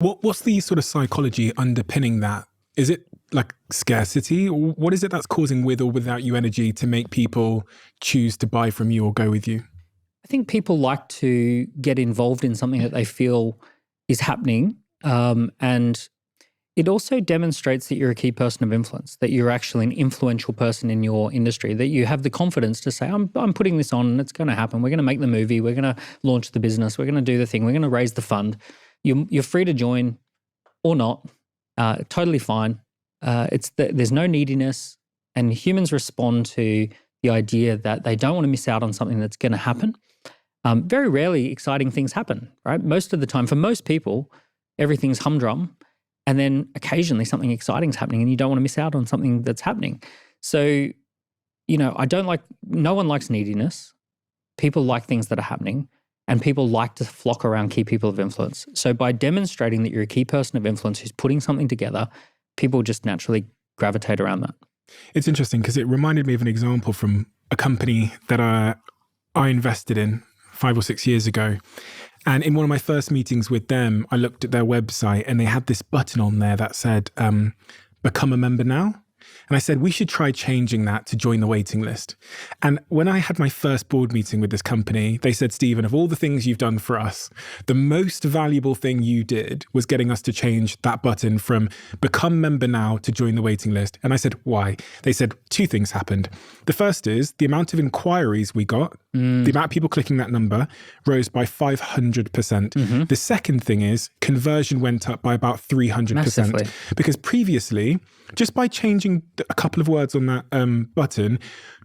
What's the sort of psychology underpinning that? Is it like scarcity? Or what is it that's causing with or without you energy to make people choose to buy from you or go with you? I think people like to get involved in something that they feel is happening. And it also demonstrates that you're a key person of influence, that you're actually an influential person in your industry, that you have the confidence to say, I'm putting this on and it's going to happen. We're going to make the movie. We're going to launch the business. We're going to do the thing. We're going to raise the fund. You're free to join or not. Totally fine. There's no neediness, and humans respond to the idea that they don't want to miss out on something that's going to happen. Very rarely exciting things happen, right? Most of the time, for most people, everything's humdrum, and then occasionally something exciting is happening and you don't want to miss out on something that's happening. So, no one likes neediness. People like things that are happening, and people like to flock around key people of influence. So by demonstrating that you're a key person of influence who's putting something together, people just naturally gravitate around that. It's interesting because it reminded me of an example from a company that I invested in 5 or 6 years ago. And in one of my first meetings with them, I looked at their website and they had this button on there that said, become a member now. And I said, we should try changing that to join the waiting list. And when I had my first board meeting with this company, they said, Stephen, of all the things you've done for us, the most valuable thing you did was getting us to change that button from become member now to join the waiting list. And I said, why? They said 2 things happened. The first is the amount of inquiries we got, the amount of people clicking that number rose by 500%. The second thing is conversion went up by about 300%. Massively. Because previously, just by changing a couple of words on that button,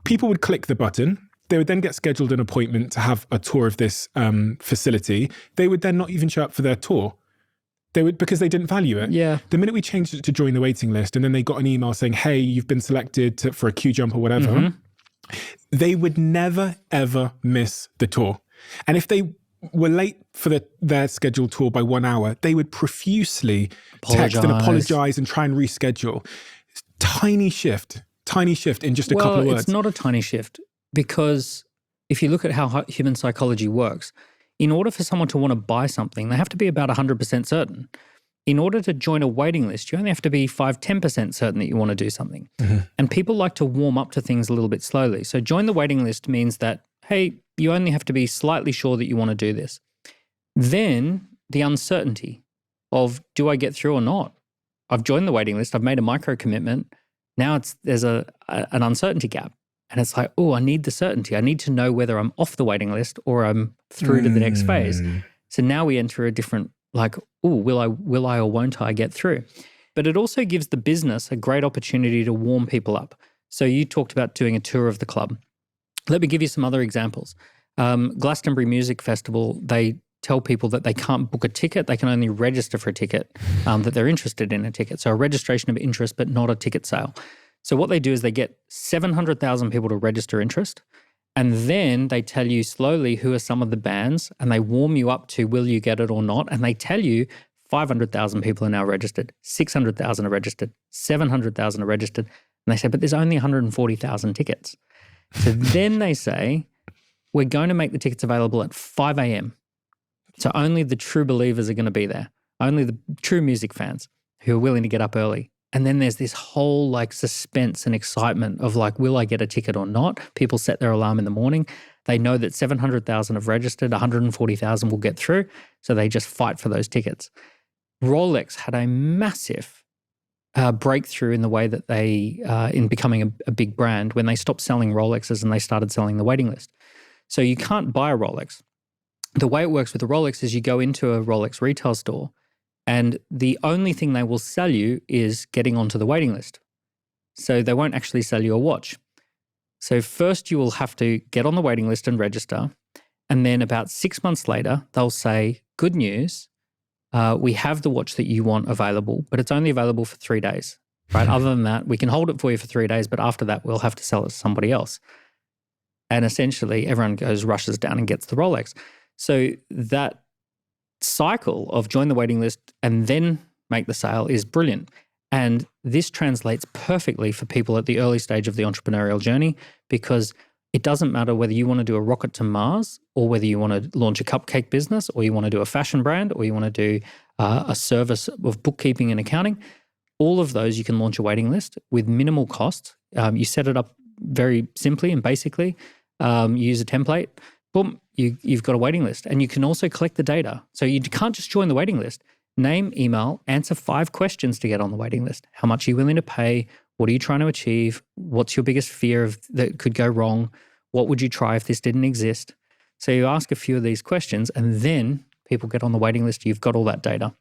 people would click the button. They would then get scheduled an appointment to have a tour of this facility. They would then not even show up for their tour. They would, because they didn't value it. Yeah. The minute we changed it to join the waiting list, and then they got an email saying, hey, you've been selected for a queue jump or whatever, they would never, ever miss the tour. And if they were late for their scheduled tour by 1 hour, they would profusely text and apologize and try and reschedule. Tiny shift in just a couple of words. Well, it's not a tiny shift, because if you look at how human psychology works, in order for someone to want to buy something, they have to be about 100% certain. In order to join a waiting list, you only have to be 5-10% certain that you want to do something. And people like to warm up to things a little bit slowly. So join the waiting list means that, hey, you only have to be slightly sure that you want to do this. Then the uncertainty of, do I get through or not? I've joined the waiting list. I've made a micro commitment. Now there's an uncertainty gap. And it's like, oh, I need the certainty. I need to know whether I'm off the waiting list or I'm through to the next phase. So now we enter a different, like, oh, will I or won't I get through? But it also gives the business a great opportunity to warm people up. So you talked about doing a tour of the club. Let me give you some other examples. Glastonbury Music Festival, they tell people that they can't book a ticket. They can only register for a ticket, that they're interested in a ticket. So a registration of interest, but not a ticket sale. So what they do is they get 700,000 people to register interest, and then they tell you slowly who are some of the bands, and they warm you up to will you get it or not, and they tell you 500,000 people are now registered, 600,000 are registered, 700,000 are registered, and they say, but there's only 140,000 tickets. So then they say, we're going to make the tickets available at 5 a.m. So only the true believers are going to be there, only the true music fans who are willing to get up early. And then there's this whole like suspense and excitement of like, will I get a ticket or not? People set their alarm in the morning. They know that 700,000 have registered, 140,000 will get through. So they just fight for those tickets. Rolex had a massive breakthrough in the way that they, in becoming a big brand, when they stopped selling Rolexes and they started selling the waiting list. So you can't buy a Rolex. The way it works with a Rolex is you go into a Rolex retail store, and the only thing they will sell you is getting onto the waiting list. So they won't actually sell you a watch. So first you will have to get on the waiting list and register. And then about 6 months later, they'll say, good news, we have the watch that you want available, but it's only available for 3 days, right? Other than that, we can hold it for you for 3 days, but after that, we'll have to sell it to somebody else. And essentially everyone rushes down and gets the Rolex. So that cycle of join the waiting list and then make the sale is brilliant. And this translates perfectly for people at the early stage of the entrepreneurial journey, because it doesn't matter whether you want to do a rocket to Mars or whether you want to launch a cupcake business or you want to do a fashion brand or you want to do a service of bookkeeping and accounting. All of those you can launch a waiting list with minimal cost. You set it up very simply and basically. You use a template. Boom, you've got a waiting list. And you can also collect the data. So you can't just join the waiting list. Name, email, answer 5 questions to get on the waiting list. How much are you willing to pay? What are you trying to achieve? What's your biggest fear that could go wrong? What would you try if this didn't exist? So you ask a few of these questions and then people get on the waiting list. You've got all that data.